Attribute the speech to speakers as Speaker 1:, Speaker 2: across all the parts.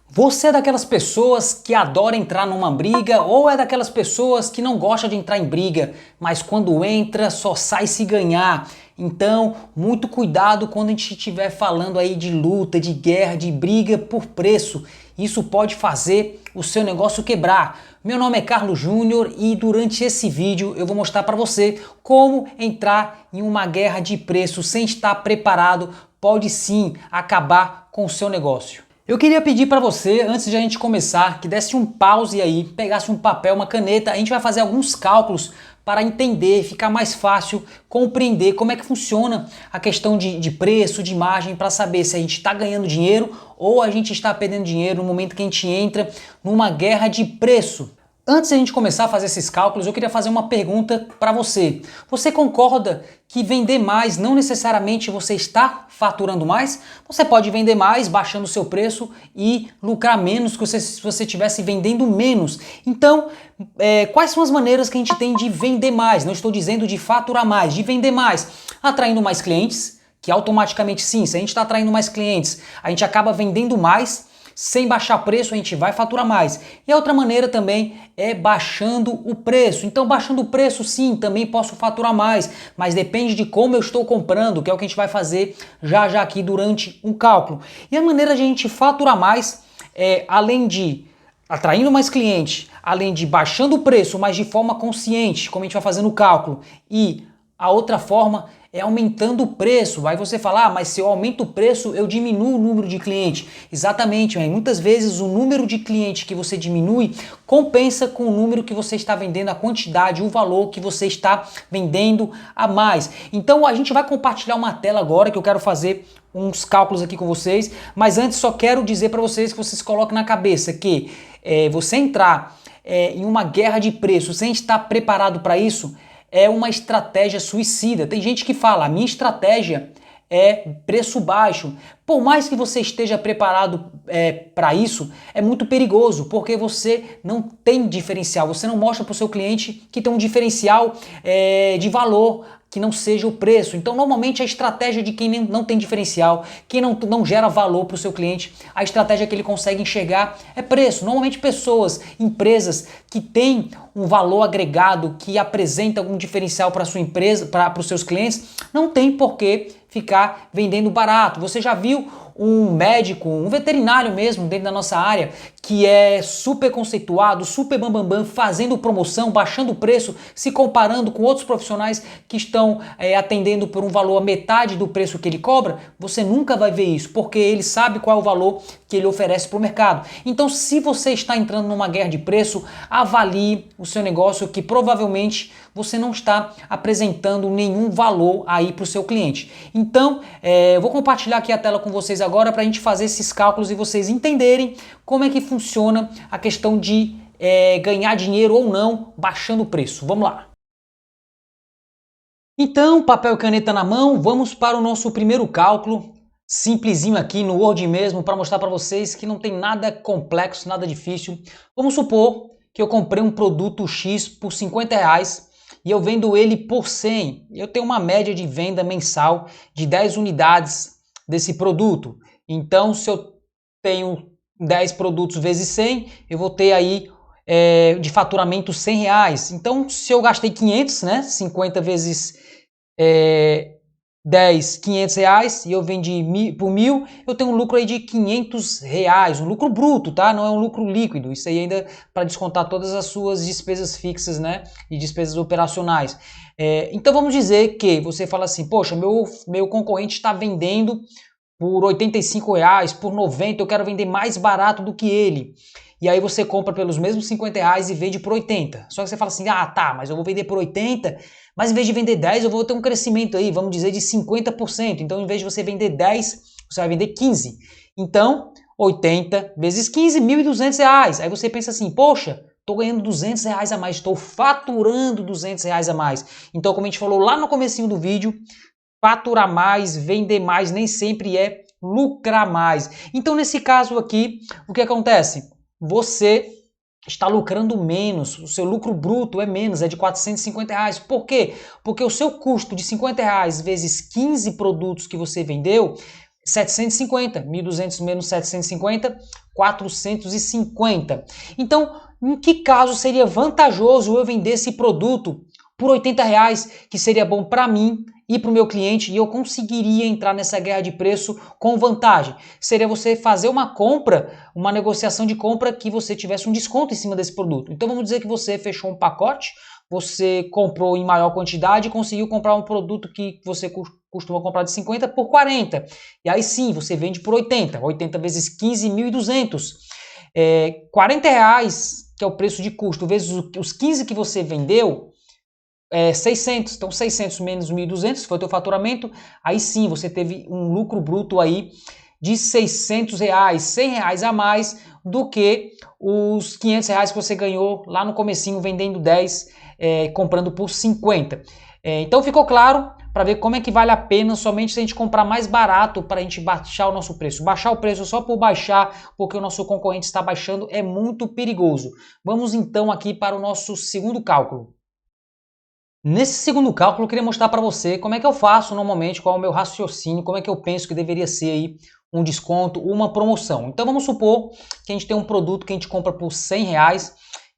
Speaker 1: Você é daquelas pessoas que adora entrar numa briga ou é daquelas pessoas que não gosta de entrar em briga, mas quando entra só sai se ganhar? Então, muito cuidado quando a gente estiver falando aí de luta, de guerra, de briga por preço. Isso pode fazer o seu negócio quebrar. Meu nome é Carlos Júnior e durante esse vídeo eu vou mostrar para você como entrar em uma guerra de preço sem estar preparado pode sim acabar com o seu negócio. Eu queria pedir para você, antes de a gente começar, que desse um pause aí, pegasse um papel, uma caneta, a gente vai fazer alguns cálculos para entender, ficar mais fácil compreender como é que funciona a questão de preço, de margem, para saber se a gente está ganhando dinheiro ou a gente está perdendo dinheiro no momento que a gente entra numa guerra de preço. Antes de a gente começar a fazer esses cálculos, eu queria fazer uma pergunta para você. Você concorda que vender mais não necessariamente você está faturando mais? Você pode vender mais baixando o seu preço e lucrar menos que se você estivesse vendendo menos. Então, quais são as maneiras que a gente tem de vender mais? Não estou dizendo de faturar mais, de vender mais. Atraindo mais clientes, que automaticamente sim, se a gente está atraindo mais clientes, a gente acaba vendendo mais. Sem baixar preço, a gente vai faturar mais. E a outra maneira também é baixando o preço. Então, baixando o preço, sim, também posso faturar mais, mas depende de como eu estou comprando, que é o que a gente vai fazer já aqui durante um cálculo. E a maneira de a gente faturar mais é, além de atraindo mais cliente, além de baixando o preço, mas de forma consciente, como a gente vai fazendo o cálculo, e a outra forma é aumentando o preço. Aí você fala, mas se eu aumento o preço, eu diminuo o número de clientes. Exatamente, mas muitas vezes o número de clientes que você diminui compensa com o número que você está vendendo, a quantidade, o valor que você está vendendo a mais. Então a gente vai compartilhar uma tela agora que eu quero fazer uns cálculos aqui com vocês, mas antes só quero dizer para vocês que vocês coloquem na cabeça que você entrar em uma guerra de preço sem estar preparado para isso é uma estratégia suicida. Tem gente que fala, a minha estratégia é preço baixo. Por mais que você esteja preparado para isso, é muito perigoso, porque você não tem diferencial, você não mostra para o seu cliente que tem um diferencial de valor, que não seja o preço. Então, normalmente, a estratégia de quem não tem diferencial, quem não gera valor para o seu cliente, a estratégia que ele consegue enxergar é preço. Normalmente, pessoas, empresas que têm um valor agregado, que apresenta algum diferencial para a sua empresa, para os seus clientes, não tem por que ficar vendendo barato. Você já viu um médico, um veterinário mesmo dentro da nossa área, que é super conceituado, super bambambam, fazendo promoção, baixando o preço, se comparando com outros profissionais que estão atendendo por um valor a metade do preço que ele cobra? Você nunca vai ver isso, porque ele sabe qual é o valor que ele oferece para o mercado. Então, se você está entrando numa guerra de preço, avalie o seu negócio, que provavelmente você não está apresentando nenhum valor aí para o seu cliente. Então, eu vou compartilhar aqui a tela com vocês agora para a gente fazer esses cálculos e vocês entenderem como é que funciona a questão de ganhar dinheiro ou não baixando o preço. Vamos lá. Então, papel e caneta na mão, vamos para o nosso primeiro cálculo, simplesinho aqui no Word mesmo, para mostrar para vocês que não tem nada complexo, nada difícil. Vamos supor que eu comprei um produto X por R$50 e eu vendo ele por 100. Eu tenho uma média de venda mensal de 10 unidades desse produto. Então, se eu tenho 10 produtos vezes 100, eu vou ter aí de faturamento R$100. Então, se eu gastei 500, né, 50 vezes 10, R$500 e eu vendi por 1.000, eu tenho um lucro aí de R$500, um lucro bruto, tá? Não é um lucro líquido, isso aí ainda para descontar todas as suas despesas fixas, né? E despesas operacionais. Então vamos dizer que você fala assim, poxa, meu concorrente está vendendo por R$85, por 90, eu quero vender mais barato do que ele. E aí você compra pelos mesmos R$50 e vende por 80. Só que você fala assim, tá, mas eu vou vender por 80, mas em vez de vender 10, eu vou ter um crescimento aí, vamos dizer, de 50%. Então, em vez de você vender 10, você vai vender 15. Então, 80 vezes 15, R$1.200. Aí você pensa assim, poxa, estou ganhando R$200 a mais, estou faturando R$200 a mais. Então, como a gente falou lá no comecinho do vídeo, faturar mais, vender mais, nem sempre é lucrar mais. Então, nesse caso aqui, o que acontece? Você está lucrando menos, o seu lucro bruto é menos, é de R$450. Por quê? Porque o seu custo de R$50 vezes 15 produtos que você vendeu 750, 1.200 menos 750, 450. Então, em que caso seria vantajoso eu vender esse produto por R$ 80, que seria bom para mim e para o meu cliente, e eu conseguiria entrar nessa guerra de preço com vantagem? Seria você fazer uma compra, uma negociação de compra que você tivesse um desconto em cima desse produto. Então vamos dizer que você fechou um pacote, você comprou em maior quantidade e conseguiu comprar um produto que você costuma comprar de 50 por 40. E aí sim, você vende por 80. 80 vezes 15, 1.200. R$ 40, que é o preço de custo, vezes os 15 que você vendeu, 600. Então 600 menos 1.200, foi o teu faturamento. Aí sim, você teve um lucro bruto aí de R$ 600, R$ 100 a mais do que os R$ 500 que você ganhou lá no comecinho vendendo 10, comprando por 50. Então ficou claro para ver como é que vale a pena somente se a gente comprar mais barato para a gente baixar o nosso preço. Baixar o preço só por baixar, porque o nosso concorrente está baixando, é muito perigoso. Vamos então aqui para o nosso segundo cálculo. Nesse segundo cálculo, eu queria mostrar para você como é que eu faço normalmente, qual é o meu raciocínio, como é que eu penso que deveria ser aí um desconto, uma promoção. Então vamos supor que a gente tem um produto que a gente compra por R$ 100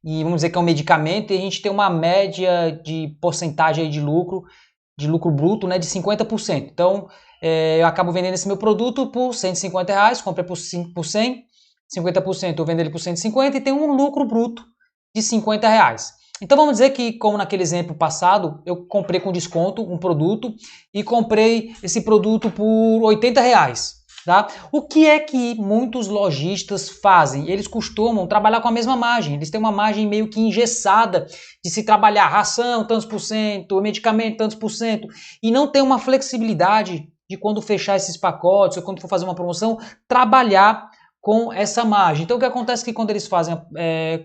Speaker 1: e vamos dizer que é um medicamento e a gente tem uma média de porcentagem aí de lucro bruto, né, de 50%. Então eu acabo vendendo esse meu produto por R$ 150, comprei por 100, 50% eu vendo ele por 150 e tenho um lucro bruto de R$ 50. Então vamos dizer que, como naquele exemplo passado, eu comprei com desconto um produto e comprei esse produto por R$ 80. Tá? O que é que muitos lojistas fazem? Eles costumam trabalhar com a mesma margem, eles têm uma margem meio que engessada de se trabalhar ração, tantos por cento, medicamento, tantos por cento, e não tem uma flexibilidade de quando fechar esses pacotes ou quando for fazer uma promoção, trabalhar com essa margem. Então o que acontece é que quando eles fazem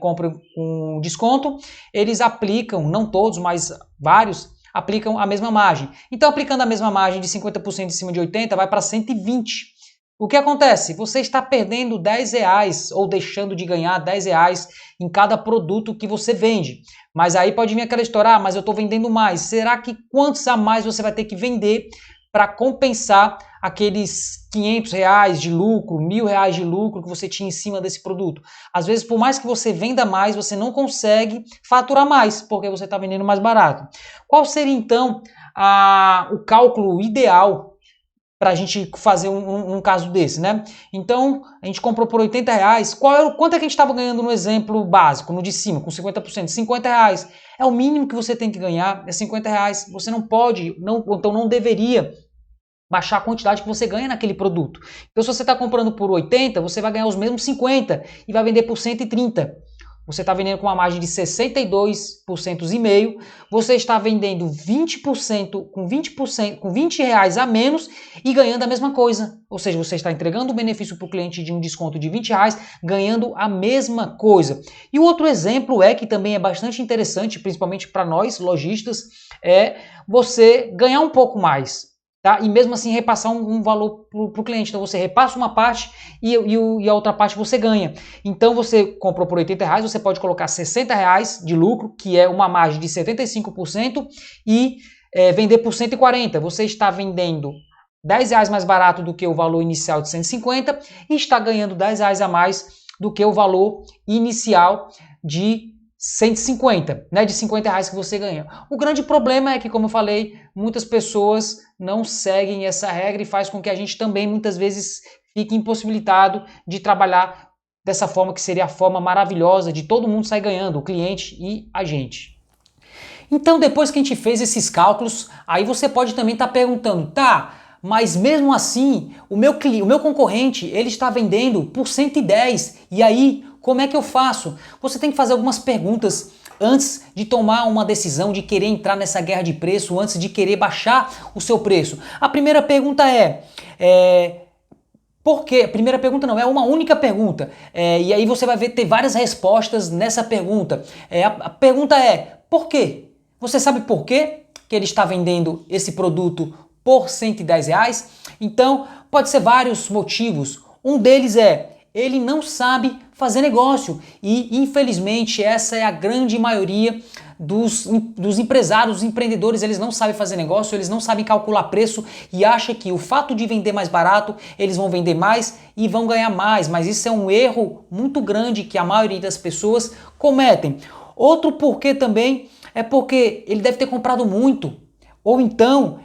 Speaker 1: compram com desconto, eles aplicam, não todos, mas vários, aplicam a mesma margem. Então aplicando a mesma margem de 50% em cima de 80, vai para 120. O que acontece? Você está perdendo R$ 10 ou deixando de ganhar R$ 10 em cada produto que você vende. Mas aí pode vir aquela história, mas eu estou vendendo mais. Será que quantos a mais você vai ter que vender para compensar aqueles R$ 500 de lucro, R$ 1.000 de lucro que você tinha em cima desse produto? Às vezes, por mais que você venda mais, você não consegue faturar mais, porque você está vendendo mais barato. Qual seria, então, o cálculo ideal para a gente fazer um caso desse, né? Então, a gente comprou por R$ 80, quanto é que a gente estava ganhando no exemplo básico, no de cima, com 50%? R$ 50. É o mínimo que você tem que ganhar, é R$ 50. Você não pode, então não deveria baixar a quantidade que você ganha naquele produto. Então, se você está comprando por 80, você vai ganhar os mesmos 50 e vai vender por 130. Você está vendendo com uma margem de 62,5%, você está vendendo 20% com 20%, com R$ 20 a menos e ganhando a mesma coisa. Ou seja, você está entregando o benefício para o cliente de um desconto de R$ 20, ganhando a mesma coisa. E o outro exemplo que também é bastante interessante, principalmente para nós lojistas, é você ganhar um pouco mais. Tá? E mesmo assim repassar um valor para o cliente. Então você repassa uma parte e a outra parte você ganha. Então você comprou por R$ 80, você pode colocar R$ 60 de lucro, que é uma margem de 75%, e vender por 140. Você está vendendo R$ 10 mais barato do que o valor inicial de 150 e está ganhando R$ 10 a mais do que o valor inicial de 150, né, de R$ 50 que você ganha. O grande problema é que, como eu falei, muitas pessoas não seguem essa regra e faz com que a gente também, muitas vezes, fique impossibilitado de trabalhar dessa forma que seria a forma maravilhosa de todo mundo sair ganhando, o cliente e a gente. Então, depois que a gente fez esses cálculos, aí você pode também estar perguntando, tá, mas mesmo assim, o meu concorrente, ele está vendendo por 110, e aí, como é que eu faço? Você tem que fazer algumas perguntas antes de tomar uma decisão de querer entrar nessa guerra de preço, antes de querer baixar o seu preço. A primeira pergunta por quê? A primeira pergunta não, é uma única pergunta. E aí você vai ter várias respostas nessa pergunta. A pergunta é, por quê? Você sabe por quê que ele está vendendo esse produto por R$110? Então, pode ser vários motivos. Um deles ele não sabe fazer negócio e, infelizmente, essa é a grande maioria dos empresários, dos empreendedores, eles não sabem fazer negócio, eles não sabem calcular preço e acham que o fato de vender mais barato, eles vão vender mais e vão ganhar mais, mas isso é um erro muito grande que a maioria das pessoas cometem. Outro porquê também é porque ele deve ter comprado muito, ou então,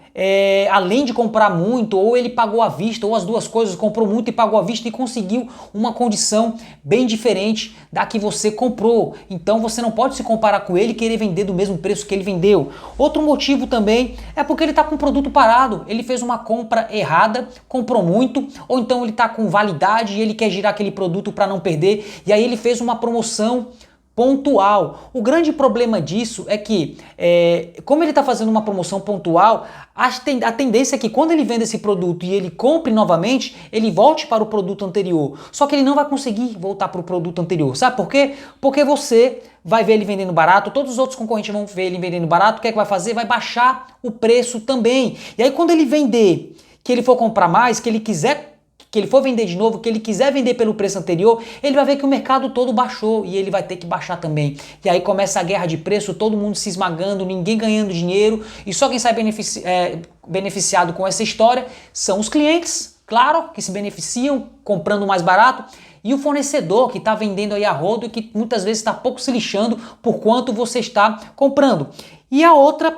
Speaker 1: além de comprar muito, ou ele pagou à vista, ou as duas coisas, comprou muito e pagou à vista e conseguiu uma condição bem diferente da que você comprou. Então você não pode se comparar com ele e querer vender do mesmo preço que ele vendeu. Outro motivo também é porque ele está com o produto parado, ele fez uma compra errada, comprou muito, ou então ele está com validade e ele quer girar aquele produto para não perder, e aí ele fez uma promoção pontual. O grande problema disso é que, como ele está fazendo uma promoção pontual, a tendência é que quando ele venda esse produto e ele compre novamente, ele volte para o produto anterior. Só que ele não vai conseguir voltar para o produto anterior. Sabe por quê? Porque você vai ver ele vendendo barato, todos os outros concorrentes vão ver ele vendendo barato, o que é que vai fazer? Vai baixar o preço também. E aí quando ele vender, que ele for comprar mais, que ele for vender de novo, que ele quiser vender pelo preço anterior, ele vai ver que o mercado todo baixou e ele vai ter que baixar também. E aí começa a guerra de preço, todo mundo se esmagando, ninguém ganhando dinheiro, e só quem sai beneficiado com essa história são os clientes, claro, que se beneficiam comprando mais barato, e o fornecedor que está vendendo aí a rodo e que muitas vezes está pouco se lixando por quanto você está comprando. E a outra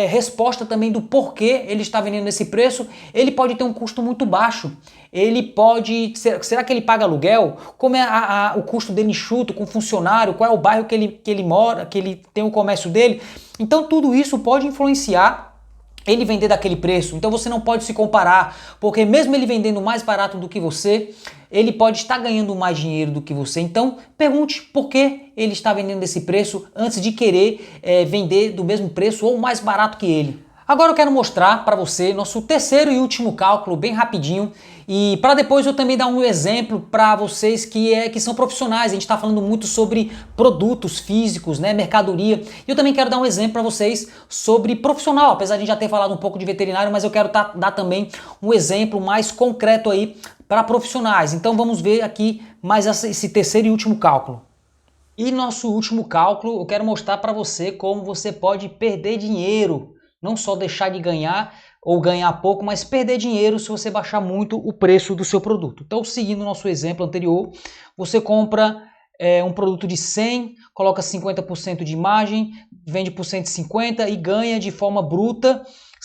Speaker 1: resposta também do porquê ele está vendendo esse preço, ele pode ter um custo muito baixo. Ele pode... Será que ele paga aluguel? Como é o custo dele enxuto, com funcionário? Qual é o bairro que ele mora, que ele tem o comércio dele? Então tudo isso pode influenciar ele vender daquele preço. Então você não pode se comparar, porque mesmo ele vendendo mais barato do que você, ele pode estar ganhando mais dinheiro do que você. Então pergunte por que ele está vendendo desse preço antes de querer vender do mesmo preço ou mais barato que ele. Agora eu quero mostrar para você nosso terceiro e último cálculo, bem rapidinho, e para depois eu também dar um exemplo para vocês que são profissionais. A gente está falando muito sobre produtos físicos, né, mercadoria, e eu também quero dar um exemplo para vocês sobre profissional, apesar de a gente já ter falado um pouco de veterinário, mas eu quero dar também um exemplo mais concreto aí para profissionais. Então vamos ver aqui mais esse terceiro e último cálculo. E nosso último cálculo, eu quero mostrar para você como você pode perder dinheiro. Não só deixar de ganhar ou ganhar pouco, mas perder dinheiro se você baixar muito o preço do seu produto. Então, seguindo o nosso exemplo anterior, você compra um produto de 100, coloca 50% de margem, vende por 150 e ganha de forma bruta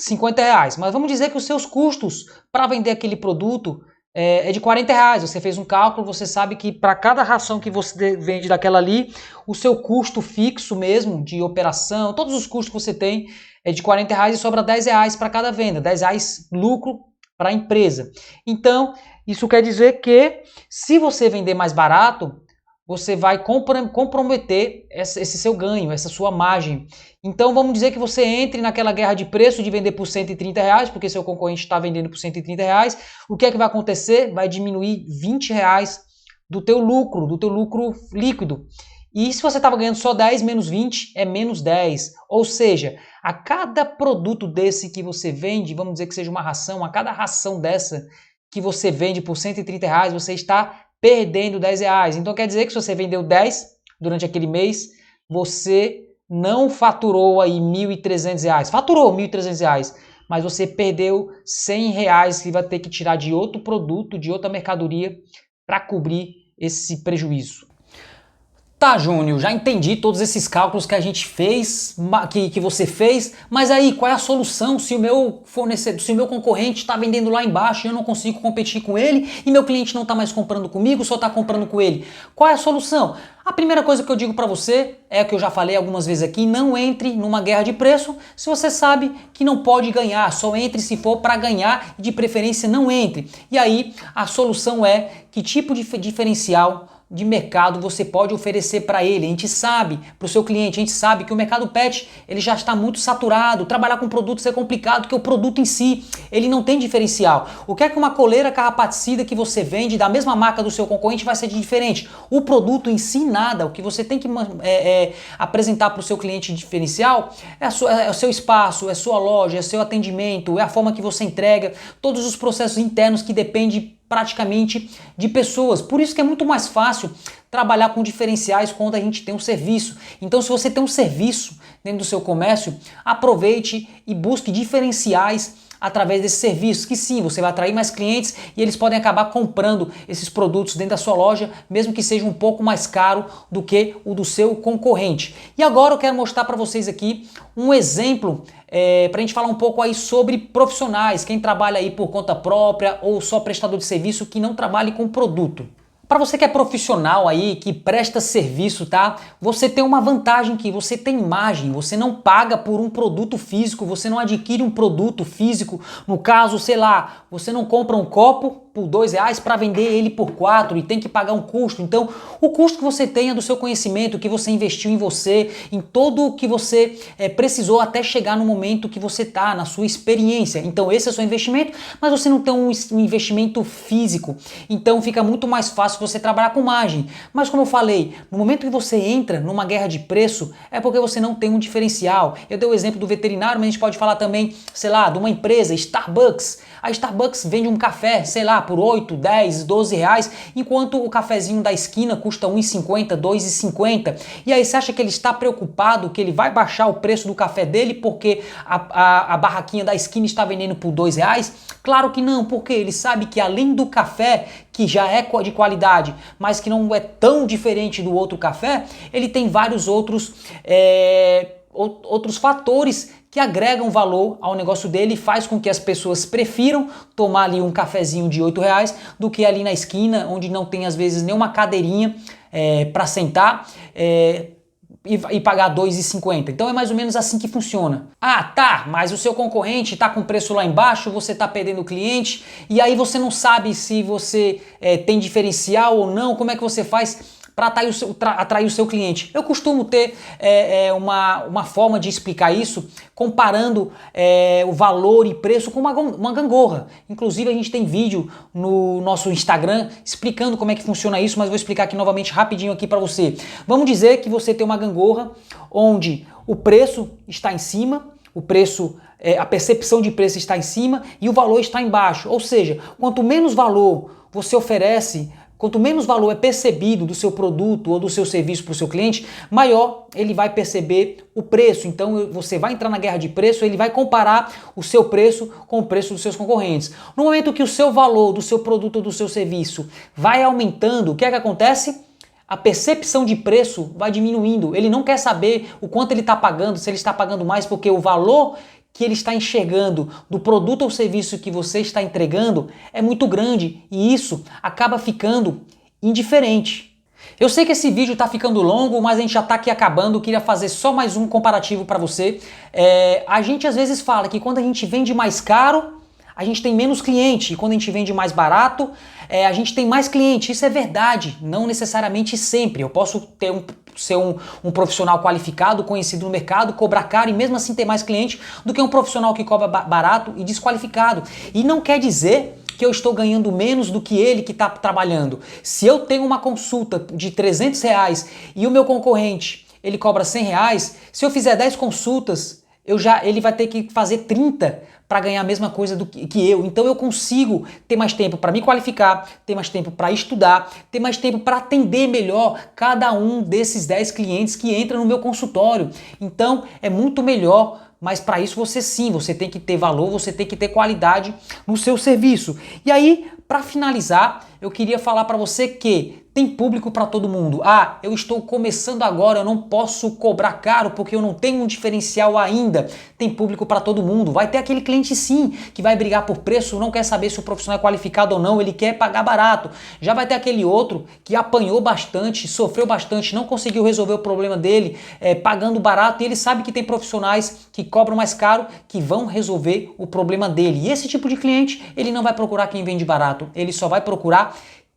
Speaker 1: R$50. Mas vamos dizer que os seus custos para vender aquele produto é de R$40. Você fez um cálculo, você sabe que para cada ração que você vende daquela ali, o seu custo fixo mesmo de operação, todos os custos que você tem é de R$40 e sobra R$10 para cada venda, R$10 lucro para a empresa. Então, isso quer dizer que se você vender mais barato, você vai comprometer esse seu ganho, essa sua margem. Então vamos dizer que você entre naquela guerra de preço de vender por R$130, porque seu concorrente está vendendo por R$130. O que é que vai acontecer? Vai diminuir R$20 do teu lucro líquido. E se você estava ganhando só 10 menos 20, é menos 10. Ou seja, a cada produto desse que você vende, vamos dizer que seja uma ração, a cada ração dessa que você vende por R$130, você está perdendo R$10. Então quer dizer que se você vendeu 10 durante aquele mês, você não faturou aí R$1.300. Faturou R$1.300, mas você perdeu R$100 que vai ter que tirar de outro produto, de outra mercadoria para cobrir esse prejuízo. Tá, Júnior, já entendi todos esses cálculos que a gente fez, que você fez, mas aí qual é a solução se o meu fornecedor, se o meu concorrente está vendendo lá embaixo e eu não consigo competir com ele e meu cliente não está mais comprando comigo, só está comprando com ele? Qual é a solução? A primeira coisa que eu digo para você é o que eu já falei algumas vezes aqui: não entre numa guerra de preço se você sabe que não pode ganhar, só entre se for para ganhar e de preferência não entre. E aí a solução é que tipo de diferencial de mercado você pode oferecer para ele. A gente sabe, para o seu cliente, a gente sabe que o mercado pet ele já está muito saturado, trabalhar com produtos é complicado, porque o produto em si ele não tem diferencial. O que é que uma coleira carrapaticida que você vende da mesma marca do seu concorrente vai ser de diferente? O produto em si nada, o que você tem que apresentar para o seu cliente de diferencial é o seu espaço, é sua loja, é seu atendimento, é a forma que você entrega, todos os processos internos que dependem praticamente de pessoas. Por isso que é muito mais fácil trabalhar com diferenciais quando a gente tem um serviço. Então, se você tem um serviço dentro do seu comércio, aproveite e busque diferenciais através desses serviços, que sim, você vai atrair mais clientes e eles podem acabar comprando esses produtos dentro da sua loja, mesmo que seja um pouco mais caro do que o do seu concorrente. E agora eu quero mostrar para vocês aqui um exemplo para a gente falar um pouco aí sobre profissionais, quem trabalha aí por conta própria ou só prestador de serviço que não trabalhe com produto. Para você que é profissional aí, que presta serviço, tá? Você tem uma vantagem que você tem imagem, você não paga por um produto físico, você não adquire um produto físico. No caso, sei lá, você não compra um copo por R$2 para vender ele por 4 e tem que pagar um custo. Então, o custo que você tem é do seu conhecimento, que você investiu em você, em todo o que você precisou até chegar no momento que você tá, na sua experiência. Então, esse é o seu investimento, mas você não tem um investimento físico. Então, fica muito mais fácil você trabalhar com margem. Mas como eu falei, no momento que você entra numa guerra de preço, é porque você não tem um diferencial. Eu dei o exemplo do veterinário, mas a gente pode falar também, sei lá, de uma empresa, Starbucks. A Starbucks vende um café, sei lá, por 8, 10, 12 reais, enquanto o cafezinho da esquina custa R$1,50, R$2,50. E aí você acha que ele está preocupado que ele vai baixar o preço do café dele porque a barraquinha da esquina está vendendo por R$2? Claro que não, porque ele sabe que além do café, que já é de qualidade, mas que não é tão diferente do outro café, ele tem vários outros fatores que agregam valor ao negócio dele e faz com que as pessoas prefiram tomar ali um cafezinho de R$8 do que ali na esquina, onde não tem às vezes nenhuma cadeirinha para sentar e pagar R$2,50. Então é mais ou menos assim que funciona. Ah, tá, mas o seu concorrente tá com o preço lá embaixo, você tá perdendo o cliente e aí você não sabe se você tem diferencial ou não, como é que você faz para atrair o seu cliente? Eu costumo ter uma forma de explicar isso comparando o valor e preço com uma gangorra. Inclusive a gente tem vídeo no nosso Instagram explicando como é que funciona isso, mas vou explicar aqui novamente rapidinho aqui para você. Vamos dizer que você tem uma gangorra onde o preço está em cima, a percepção de preço está em cima e o valor está embaixo. Ou seja, quanto menos valor você oferece, quanto menos valor é percebido do seu produto ou do seu serviço para o seu cliente, maior ele vai perceber o preço. Então você vai entrar na guerra de preço, ele vai comparar o seu preço com o preço dos seus concorrentes. No momento que o seu valor do seu produto ou do seu serviço vai aumentando, o que é que acontece? A percepção de preço vai diminuindo. Ele não quer saber o quanto ele está pagando, se ele está pagando mais, porque o valor que ele está enxergando do produto ou serviço que você está entregando é muito grande e isso acaba ficando indiferente. Eu sei que esse vídeo está ficando longo, mas a gente já está aqui acabando. Eu queria fazer só mais um comparativo para você. A gente às vezes fala que quando a gente vende mais caro, a gente tem menos cliente, e quando a gente vende mais barato, a gente tem mais cliente. Isso é verdade, não necessariamente sempre. Eu posso ser um profissional qualificado, conhecido no mercado, cobrar caro e mesmo assim ter mais cliente do que um profissional que cobra barato e desqualificado. E não quer dizer que eu estou ganhando menos do que ele que está trabalhando. Se eu tenho uma consulta de R$300 e o meu concorrente ele cobra R$100, se eu fizer 10 consultas, ele vai ter que fazer 30 para ganhar a mesma coisa do que eu. Então eu consigo ter mais tempo para me qualificar, ter mais tempo para estudar, ter mais tempo para atender melhor cada um desses 10 clientes que entram no meu consultório. Então é muito melhor, mas para isso você tem que ter valor, você tem que ter qualidade no seu serviço. E aí, para finalizar, eu queria falar para você que tem público para todo mundo. Ah, eu estou começando agora, eu não posso cobrar caro porque eu não tenho um diferencial ainda. Tem público para todo mundo. Vai ter aquele cliente sim, que vai brigar por preço, não quer saber se o profissional é qualificado ou não, ele quer pagar barato. Já vai ter aquele outro que apanhou bastante, sofreu bastante, não conseguiu resolver o problema dele, pagando barato, e ele sabe que tem profissionais que cobram mais caro, que vão resolver o problema dele. E esse tipo de cliente, ele não vai procurar quem vende barato, ele só vai procurar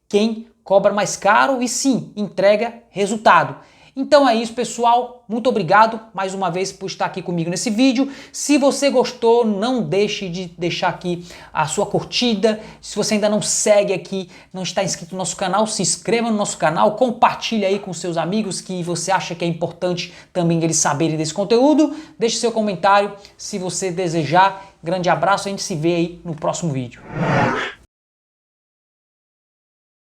Speaker 1: quem cobra mais caro e sim, entrega resultado. Então é isso, pessoal. Muito obrigado mais uma vez por estar aqui comigo nesse vídeo. Se você gostou, não deixe de deixar aqui a sua curtida. Se você ainda não segue aqui, não está inscrito no nosso canal, se inscreva no nosso canal, compartilhe aí com seus amigos que você acha que é importante também eles saberem desse conteúdo. Deixe seu comentário se você desejar. Grande abraço, a gente se vê aí no próximo vídeo.